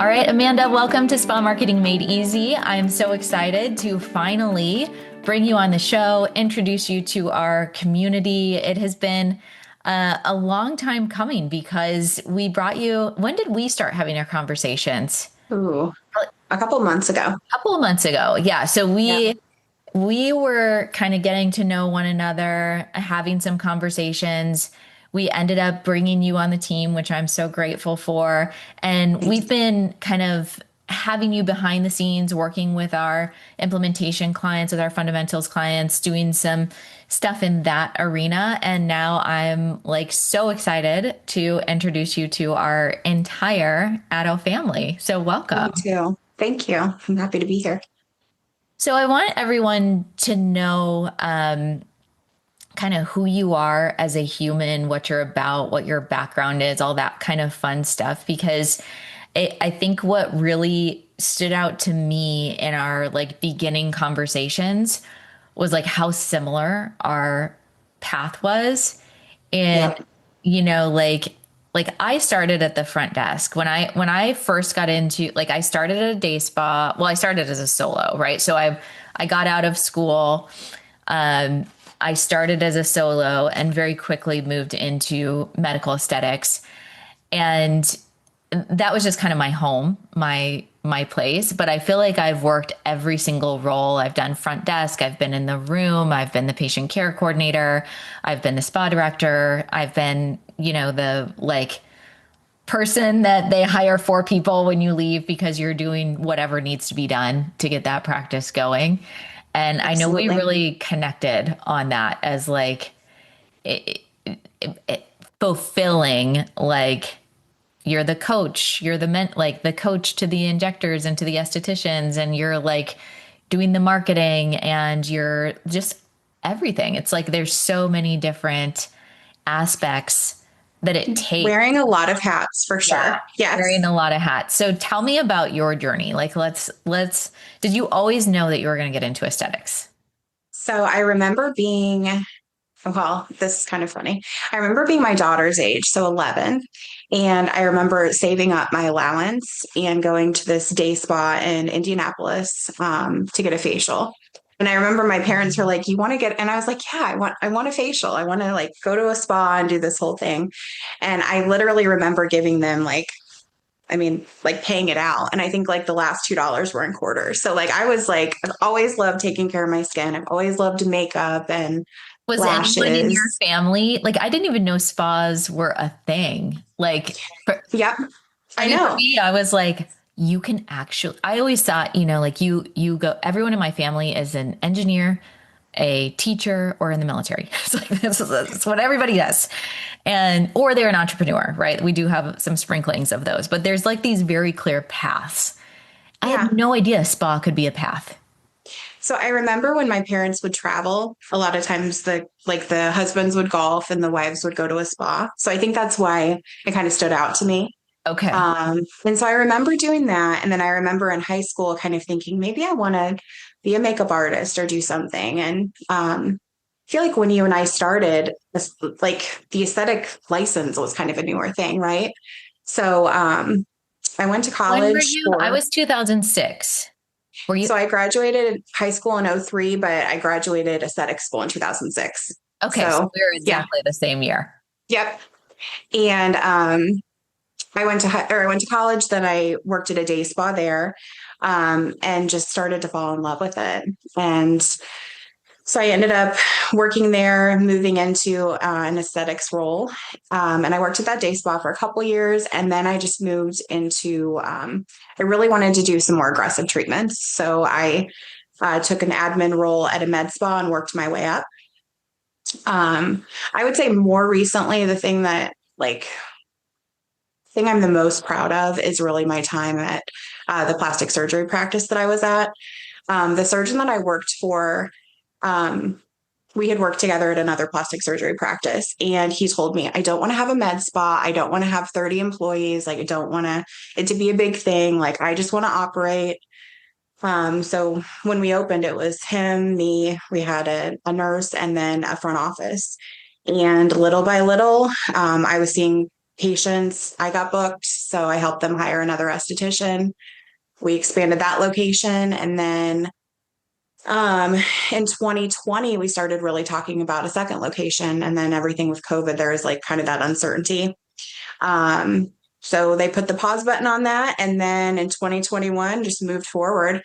All right, Amanda, welcome to Spa Marketing Made Easy. I'm so excited to finally bring you on the show, introduce you to our community. It has been a long time coming because we brought you. When did we start having our conversations? Ooh, a couple months ago. A couple of months ago. Yeah. So Yep. we were kind of getting to know one another, having some conversations. We ended up bringing you on the team, which I'm so grateful for. And Thank we've you. been kind of having you behind the scenes, working with our implementation clients, with our fundamentals clients, doing some stuff in that arena. And now I'm like so excited to introduce you to our entire Addo family. So Me welcome. too. Thank you. I'm happy to be here. So I want everyone to know kind of who you are as a human, what you're about, what your background is, all that kind of fun stuff. Because I think what really stood out to me in our like beginning conversations was like how similar our path was. And, Yep. like I started at the front desk when I first got into like I started at a day spa. Well, I started as a solo, right? So I got out of school. Um, I started as a solo and very quickly moved into medical aesthetics. And that was just kind of my home, my place. But I feel like I've worked every single role. I've done front desk, I've been in the room, I've been the patient care coordinator, I've been the spa director, I've been, the like person that they hire for people when you leave because you're doing whatever needs to be done to get that practice going. And I know we Absolutely. really connected on that as like it, fulfilling, like you're the coach, you're the like the coach to the injectors and to the estheticians, and you're like doing the marketing and you're just everything. It's like there's so many different aspects that it takes. Wearing a lot of hats for Yeah, sure. wearing Yes. a lot of hats. So tell me about your journey. Like did you always know that you were going to get into aesthetics? So I remember being, well, this is kind of funny. I remember being my daughter's age, so 11. And I remember saving up my allowance and going to this day spa in Indianapolis to get a facial. And I remember my parents were like, "You want to get?" And I was like, "Yeah, I want a facial. I want to like go to a spa and do this whole thing." And I literally remember giving them like, I mean, like paying it out. And I think like the last $2 were in quarters. So like I was like, I've always loved taking care of my skin. I've always loved makeup and Was anyone in your lashes. family, like I didn't even know spas were a thing. Yep, I I mean, for know. me, I was like, you can actually, I always thought, like you go, everyone in my family is an engineer, a teacher, or in the military. It's like, that's what everybody does. Or they're an entrepreneur, right? We do have some sprinklings of those, but there's like these very clear paths. I had Yeah. no idea a spa could be a path. So I remember when my parents would travel, a lot of times the husbands would golf and the wives would go to a spa. So I think that's why it kind of stood out to me. Okay. And so I remember doing that. And then I remember in high school kind of thinking maybe I want to be a makeup artist or do something. And I feel like when you and I started, like the aesthetic license was kind of a newer thing, right? So I went to When were college you? I for, was 2006. Were you? so I graduated high school in '03, but I graduated aesthetic school in 2006. Okay. So So we were yeah, exactly the same year. yep. And I went to college. Then I worked at a day spa there, and just started to fall in love with it. And so I ended up working there, moving into an aesthetics role, and I worked at that day spa for a couple years, and then I just moved into. I really wanted to do some more aggressive treatments, so I took an admin role at a med spa and worked my way up. I would say more recently, the thing I'm the most proud of is really my time at the plastic surgery practice that I was at. The surgeon that I worked for, um, we had worked together at another plastic surgery practice, and he told me, I don't want to have a med spa. I don't want to have 30 employees. Like, I don't want it to be a big thing. Like, I just want to operate. So when we opened, it was him, me, we had a nurse, and then a front office. And little by little, I was seeing patients. I got booked. So I helped them hire another esthetician. We expanded that location. And then um, in 2020, we started really talking about a second location. And then everything with COVID, there was like kind of that uncertainty. So they put the pause button on that. And then in 2021, just moved forward.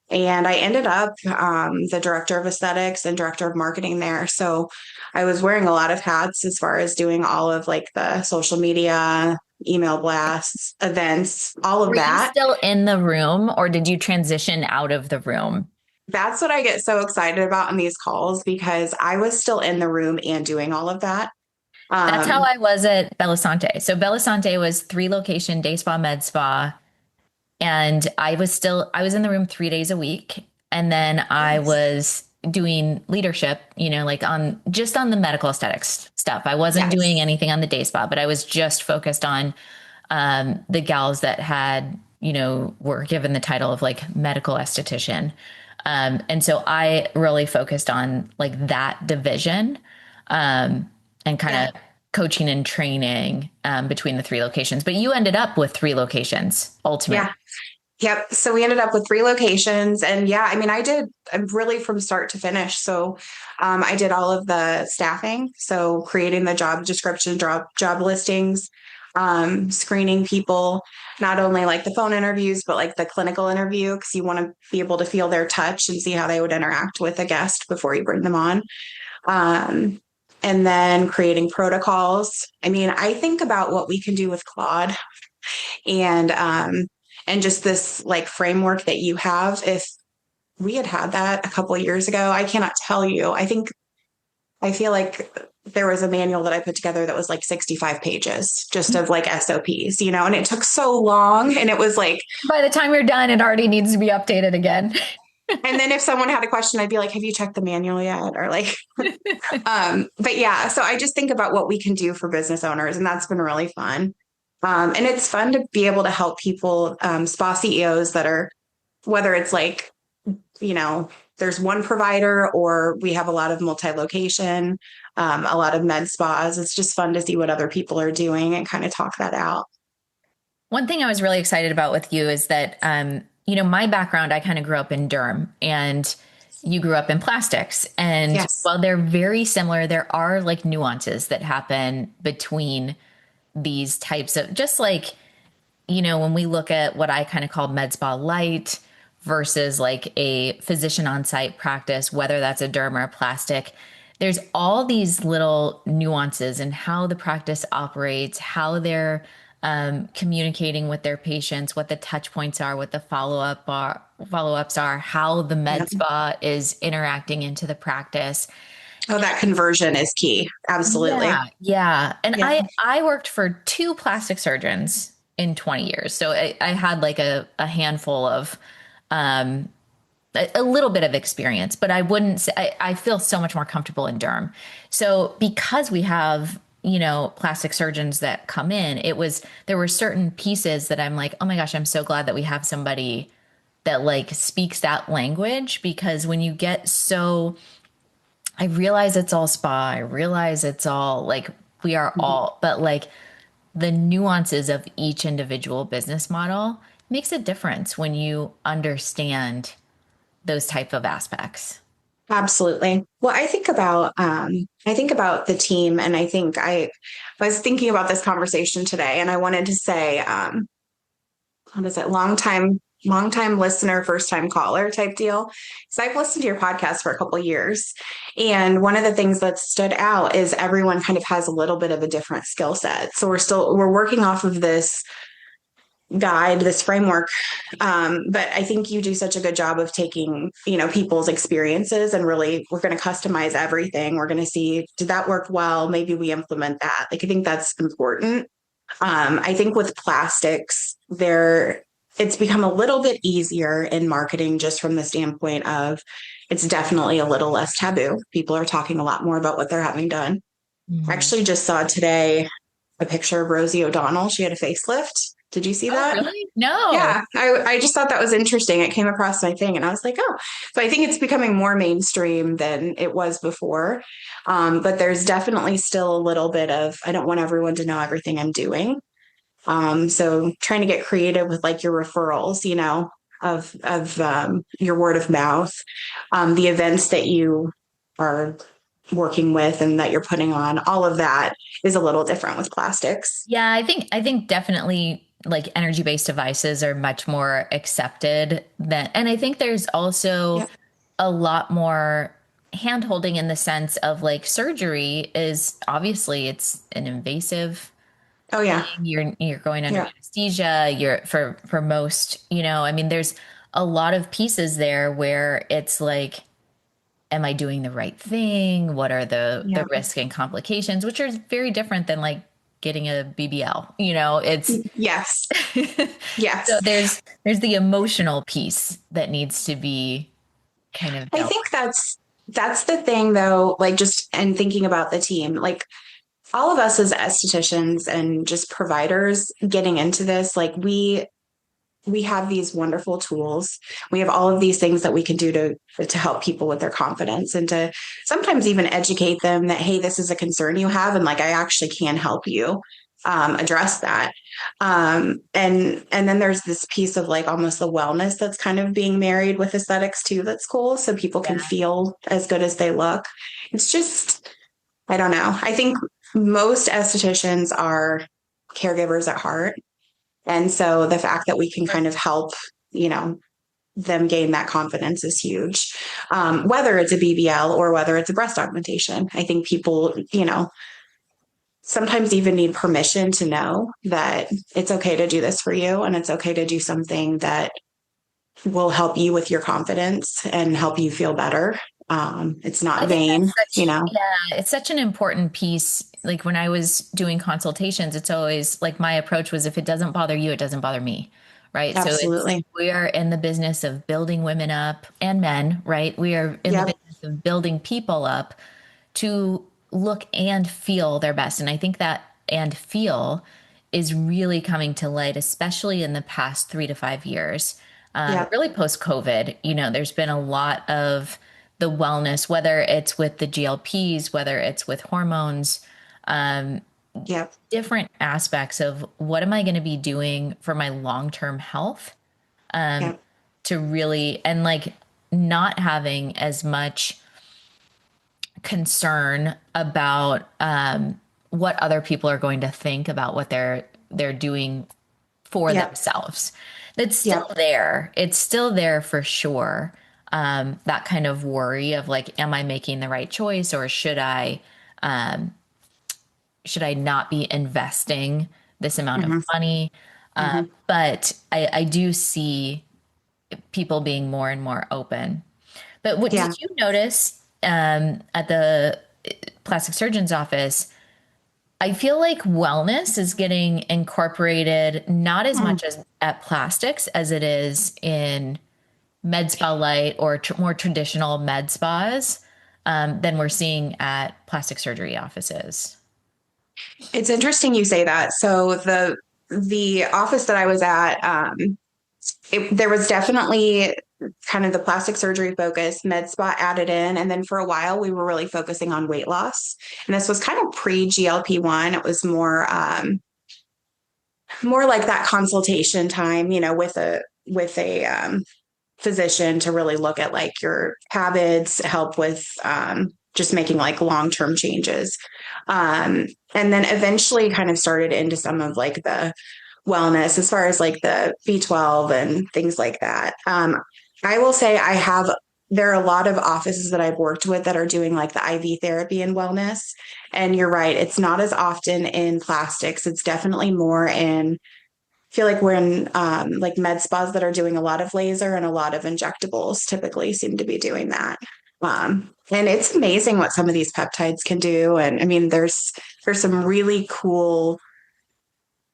And I ended up the director of aesthetics and director of marketing there. So I was wearing a lot of hats as far as doing all of like the social media, email blasts, events, all of Were you that. still in the room or did you transition out of the room? That's what I get so excited about in these calls because I was still in the room and doing all of that. That's how Um, I was at Belisante. So Belisante was 3 location day spa, med spa. And I was in the room 3 days a week. And then I Nice. was doing leadership, like just on the medical aesthetics stuff. I wasn't doing yes. anything on the day spa, but I was just focused on the gals that were given the title of like medical esthetician. And so I really focused on like that division and kind Yeah. of coaching and training between the 3 locations. But you ended up with 3 locations ultimately. Yeah. Yep. So we ended up with 3 locations. And yeah, I mean, I did really from start to finish. So I did all of the staffing. So creating the job description, job listings, screening people, not only like the phone interviews, but like the clinical interview, because you want to be able to feel their touch and see how they would interact with a guest before you bring them on. Um, and then creating protocols. I mean, I think about what we can do with Claude and just this like framework that you have. If we had that a couple of years ago, I cannot tell you. I feel like there was a manual that I put together that was like 65 pages just of like SOPs, and it took so long. And it was like, By the time you're done, it already needs to be updated again. and then if someone had a question, I'd be like, have you checked the manual yet? Or like, but yeah, so I just think about what we can do for business owners, and that's been really fun. And it's fun to be able to help people, spa CEOs that are, whether it's like, there's one provider or we have a lot of multi-location, a lot of med spas. It's just fun to see what other people are doing and kind of talk that out. One thing I was really excited about with you is that, my background, I kind of grew up in derm and you grew up in plastics. And Yes. while they're very similar, there are like nuances that happen between these types of, just like, when we look at what I kind of call med spa light versus like a physician on site practice, whether that's a derm or a plastic, there's all these little nuances in how the practice operates, how they're communicating with their patients, what the touch points are, what the follow ups are, how the Yeah. med spa is interacting into the practice. Oh, that conversion is key. Absolutely. Yeah, yeah. And Yeah. I worked for 2 plastic surgeons in 20 years. So I had like a handful of um a little bit of experience, but I wouldn't say I feel so much more comfortable in derm. So because we have, plastic surgeons that come in, there were certain pieces that I'm like, oh my gosh, I'm so glad that we have somebody that like speaks that language because when you get so I realize it's all spa. I realize it's all like we are Mhm. all, but like the nuances of each individual business model makes a difference when you understand those type of aspects. Absolutely. Well, I think about the team, and I was thinking about this conversation today, and I wanted to say, what is it, long time listener, first time caller type deal. So I've listened to your podcast for a couple of years, and one of the things that stood out is everyone kind of has a little bit of a different skill set. So we're working off of this guide, this framework. But I think you do such a good job of taking, people's experiences and really we're going to customize everything. We're going to see, did that work well? Maybe we implement that. Like I think that's important. I think with plastics, it's become a little bit easier in marketing just from the standpoint of it's definitely a little less taboo. People are talking a lot more about what they're having done. I Mhm. actually just saw today a picture of Rosie O'Donnell. She had a facelift. Did you see Oh, that? really? No. Yeah, I just thought that was interesting. It came across my thing and I was like, oh, so I think it's becoming more mainstream than it was before. But there's definitely still a little bit of, I don't want everyone to know everything I'm doing. So trying to get creative with like your referrals, of your word of mouth, the events that you are working with and that you're putting on, all of that is a little different with plastics. Yeah, I think definitely like energy-based devices are much more accepted than, and I think there's also Yep. a lot more hand-holding in the sense of like surgery is obviously it's an invasive Oh yeah. thing. You're going under Yeah. anesthesia. You're for most, I mean, there's a lot of pieces there where it's like, am I doing the right thing? What are the Yeah. risk and complications, which are very different than like getting a BBL. It's Yes. so Yes. there's the emotional piece that needs to be kind of I dealt think that's the thing though, like just and thinking about the team, like all of us as estheticians and just providers getting into this, like we have these wonderful tools. We have all of these things that we can do to help people with their confidence and to sometimes even educate them that hey, this is a concern you have, and like I actually can help you address that. And then there's this piece of like almost the wellness that's kind of being married with aesthetics too. That's cool, so people can Yeah. feel as good as they look. It's just I don't know. I think most estheticians are caregivers at heart, and so the fact that we can kind of help, you know, them gain that confidence is huge. Whether it's a BBL or whether it's a breast augmentation, I think people, sometimes even need permission to know that it's okay to do this for you and it's okay to do something that will help you with your confidence and help you feel better. It's I not think vain, that's yeah, it's such an important piece. Like when I was doing consultations, it's always like my approach was if it doesn't bother you, it doesn't bother me. Right. So Absolutely. we are in the business of building women up and men, right? We are in the Yep. business of building people up to look and feel their best. And I think that and feel is really coming to light, especially in the past 3 to 5 years. Yep. Really post COVID, there's been a lot of the wellness, whether it's with the GLPs, whether it's with hormones, um, Yep. different aspects of what am I going to be doing for my long term health Yep. to really, and like not having as much concern about what other people are going to think about what they're doing for Yep. themselves. That's still Yep. there. It's still there for sure. That kind of worry of like, am I making the right choice, or should I not be investing this amount of Hmm. money? Hmm. But I do see people being more and more open. But what Yeah. did you notice at the plastic surgeon's office? I feel like wellness is getting incorporated not as Mm. much as at plastics as it is in med spa light or more traditional med spas than we're seeing at plastic surgery offices. It's interesting you say that. So the office that I was at, there was definitely kind of the plastic surgery focus, med spa added in, and then for a while we were really focusing on weight loss. And this was kind of pre GLP-1. It was more like that consultation time, with a physician to really look at like your habits, help with just making like long term changes. And then eventually kind of started into some of like the wellness as far as like the B12 and things like that. I will say there are a lot of offices that I've worked with that are doing like the IV therapy and wellness. And you're right, it's not as often in plastics. It's definitely more in feel like we're in like med spas that are doing a lot of laser and a lot of injectables typically seem to be doing that. And it's amazing what some of these peptides can do. And I mean, there's some really cool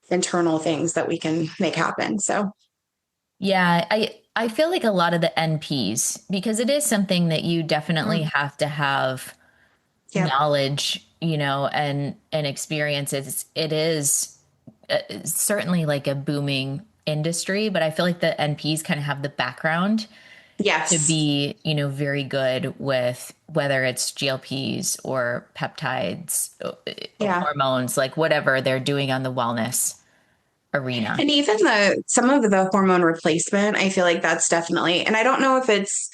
internal things that we can make happen. So Yeah, I feel like a lot of the NPs, because it is something that you definitely mm, have to have yep, knowledge, and experience. It is certainly like a booming industry, but I feel like the NPs kind of have the background to yes, be, very good with whether it's GLPs or peptides, yeah. hormones, like whatever they're doing on the wellness. arena. And even some of the hormone replacement, I feel like that's definitely, and I don't know if it's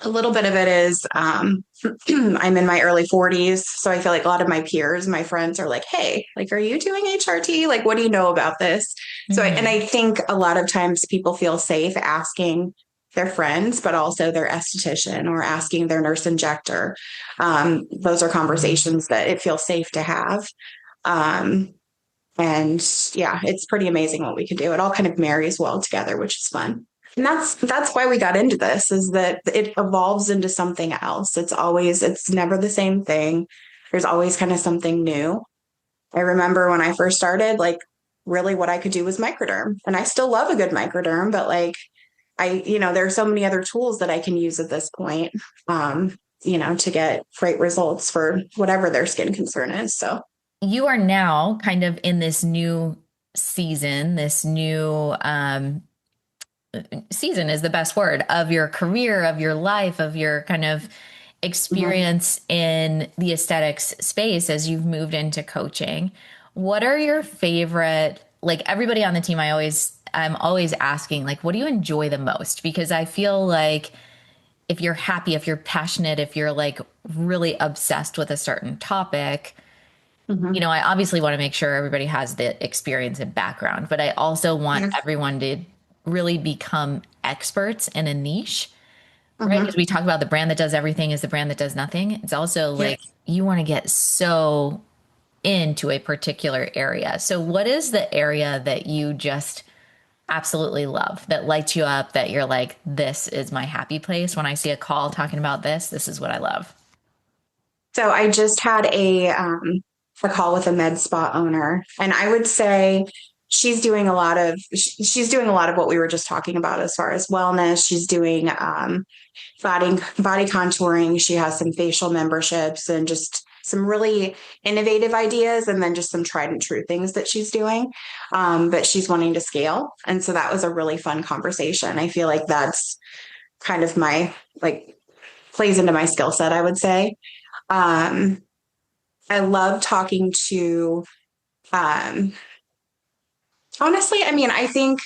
a little bit of it is, I'm in my early 40s. So I feel like a lot of my peers, my friends are like, hey, like, are you doing HRT? Like, what do you know about this? So, and Mhm. I think a lot of times people feel safe asking their friends, but also their esthetician or asking their nurse injector. Those are conversations that it feels safe to have. Um, and yeah, it's pretty amazing what we can do. It all kind of marries well together, which is fun. And that's why we got into this, is that it evolves into something else. It's never the same thing. There's always kind of something new. I remember when I first started, like really what I could do was microderm. And I still love a good microderm, but like there are so many other tools that I can use at this point, to get great results for whatever their skin concern is. So You are now kind of in this new season, this new season is the best word of your career, of your life, of your kind of mhm. experience in the aesthetics space as you've moved into coaching. What are your favorite, like everybody on the team, I'm always asking, like, what do you enjoy the most? Because I feel like if you're happy, if you're passionate, if you're like really obsessed with a certain topic, Mhm. I obviously want to make sure everybody has the experience and background, but I also want Yeah. everyone to really become experts in a niche, right? Because Mhm. we talk about the brand that does everything is the brand that does nothing. It's also Yeah. like you want to get so into a particular area. So, what is the area that you just absolutely love that lights you up, that you're like, this is my happy place? When I see a call talking about this is what I love. So I just had a call with a med spa owner, and I would say she's doing a lot of what we were just talking about as far as wellness. She's doing body contouring. She has some facial memberships and just some really innovative ideas, and then just some tried and true things that she's doing. But she's wanting to scale, and so that was a really fun conversation. I feel like that's kind of my like plays into my skill set, I would say. Um, I love talking to, um, honestly, I mean, I think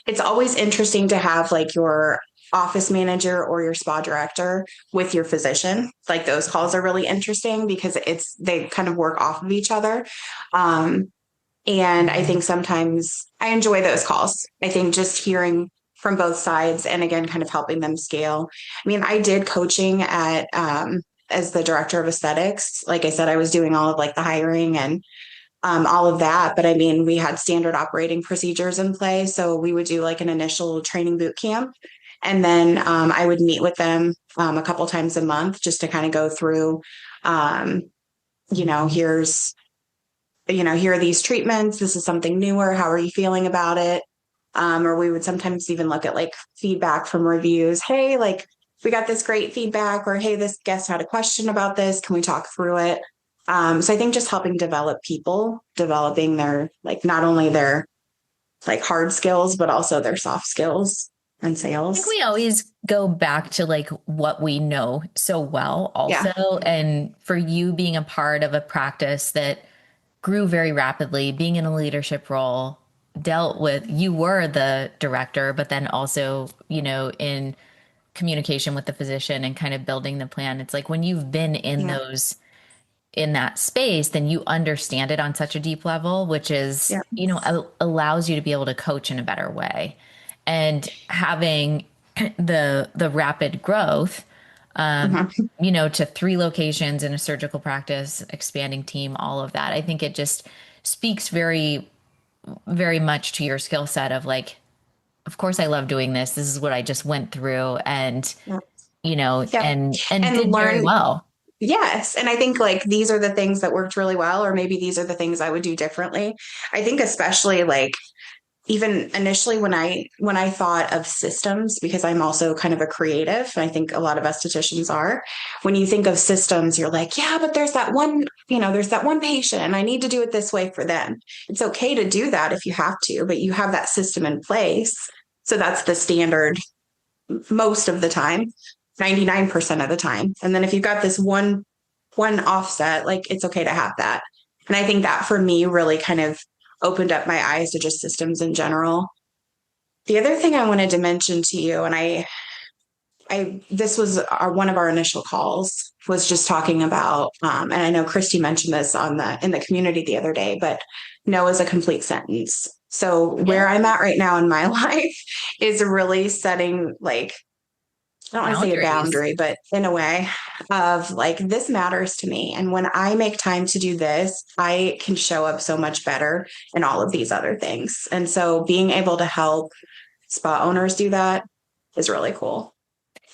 it's always interesting to have like your office manager or your spa director with your physician. Like those calls are really interesting because they kind of work off of each other. Um, and I think sometimes I enjoy those calls. I think just hearing from both sides and again, kind of helping them scale. I mean, I did coaching as the director of aesthetics. Like I said, I was doing all of like the hiring and all of that. But I mean, we had standard operating procedures in place. So we would do like an initial training boot camp. And then I would meet with them a couple times a month just to kind of go through, um, you know, here's here are these treatments. This is something newer. How are you feeling about it? Or we would sometimes even look at like feedback from reviews. Hey, like we got this great feedback, or hey, this guest had a question about this. Can we talk through it? So I think just helping develop people, developing their like not only their like hard skills, but also their soft skills and I think sales. we always go back to like what we know so well, Yeah. also. And for you being a part of a practice that grew very rapidly, being in a leadership role, you were the director, but then also, in communication with the physician and kind of building the plan. It's like when you've been Yeah. in that space, then you understand it on such a deep level, which is, Yeah. allows you to be able to coach in a better way. And having the rapid growth, Mhm. to 3 locations in a surgical practice, expanding team, all of that. I think it just speaks very, very much to your skill set of like, of course I love doing this. This is what I just went through and, Yeah. Yeah. and And did very learn. well. Yes. And I think like these are the things that worked really well, or maybe these are the things I would do differently. I think especially like even initially when I thought of systems, because I'm also kind of a creative, and I think a lot of estheticians are, when you think of systems, you're like, yeah, but there's that one patient and I need to do it this way for them. It's okay to do that if you have to, but you have that system in place. So that's the standard most of the time, 99% of the time. And then if you've got this one offset, like it's okay to have that. And I think that for me really kind of opened up my eyes to just systems in general. The other thing I wanted to mention to you, and this was one of our initial calls, was just talking about, and I know Christy mentioned this in the community the other day, but no is a complete sentence. So Yeah. where I'm at right now in my life is really setting, like, I don't want to say a Boundaries. boundary, but in a way of like, this matters to me. And when I make time to do this, I can show up so much better in all of these other things. And so being able to help spa owners do that is really cool.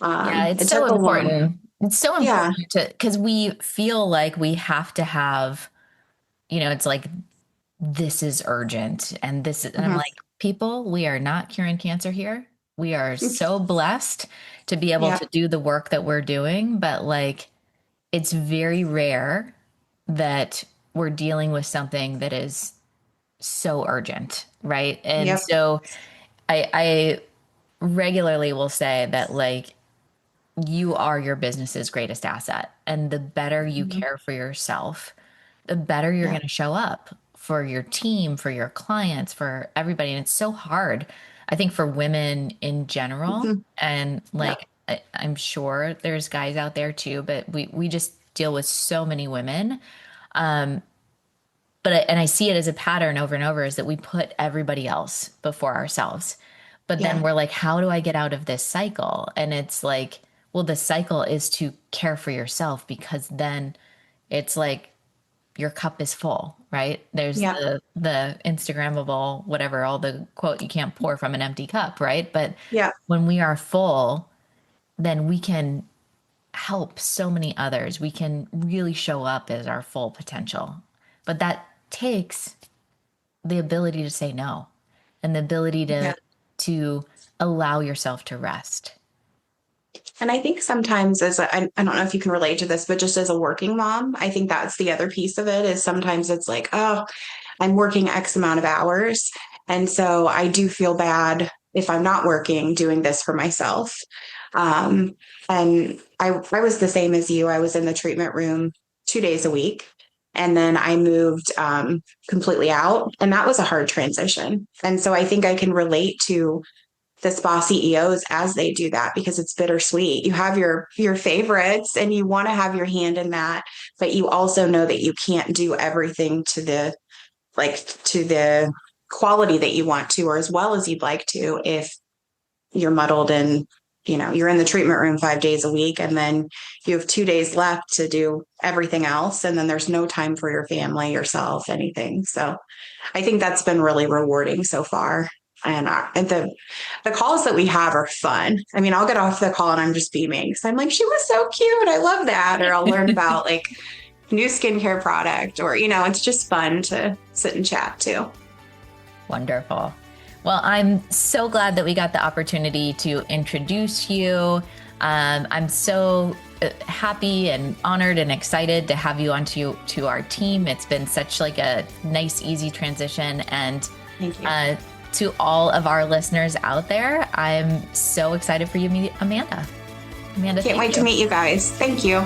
Yeah, it's It so took a long, important. It's so yeah. important to, because we feel like we have to have, it's like this is urgent and this is, and I'm Mhm. like, people, we are not curing cancer here. We are so blessed to be able Yeah. to do the work that we're doing, but like it's very rare that we're dealing with something that is so urgent, right? And Yep. so I regularly will say that like you are your business's greatest asset. And the better you Mhm. care for yourself, the better you're Yeah. going to show up for your team, for your clients, for everybody. And it's so hard, I think, for women in general. Mhm. And Yeah. like, I'm sure there's guys out there too, but we just deal with so many women. Um, and I see it as a pattern over and over is that we put everybody else before ourselves. But then Yeah. we're like, how do I get out of this cycle? And it's like, well, the cycle is to care for yourself because then it's like your cup is full, right? There's Yeah. the Instagrammable, whatever, all the quote, you can't pour from an empty cup, right? But Yeah. when we are full, then we can help so many others. We can really show up as our full potential. But that takes the ability to say no and the ability Yeah. to allow yourself to rest. And I think sometimes I don't know if you can relate to this, but just as a working mom, I think that's the other piece of it is sometimes it's like, oh, I'm working X amount of hours. And so I do feel bad if I'm not working doing this for myself. Um, and I was the same as you. I was in the treatment room 2 days a week. And then I moved completely out. And that was a hard transition. And so I think I can relate to the spa CEOs as they do that because it's bittersweet. You have your favorites and you want to have your hand in that, but you also know that you can't do everything to the quality that you want to or as well as you'd like to if you're muddled and you're in the treatment room 5 days a week and then you have 2 days left to do everything else and then there's no time for your family, yourself, anything. So I think that's been really rewarding so far. And the calls that we have are fun. I mean, I'll get off the call and I'm just beaming because I'm like, she was so cute. I love that. Or I'll learn about like new skincare product or, it's just fun to sit and chat too. Wonderful. Well, I'm so glad that we got the opportunity to introduce you. I'm so happy and honored and excited to have you onto to our team. It's been such like a nice, easy transition. And Thank you. to all of our listeners out there, I'm so excited for you to meet Amanda. Amanda, Can't thank wait to you. meet you guys. Thank you.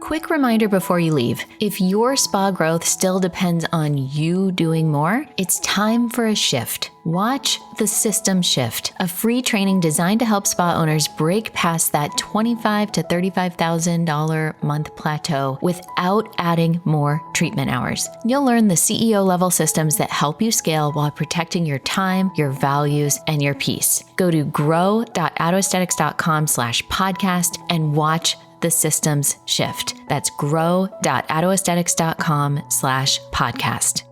Quick reminder before you leave, if your spa growth still depends on you doing more, it's time for a shift. Watch The System Shift, a free training designed to help spa owners break past that $25,000 to $35,000 month plateau without adding more treatment hours. You'll learn the CEO level systems that help you scale while protecting your time, your values, and your peace. Go to grow.addoaesthetics.com/podcast and watch The Systems Shift. That's grow.addoaesthetics.com/podcast.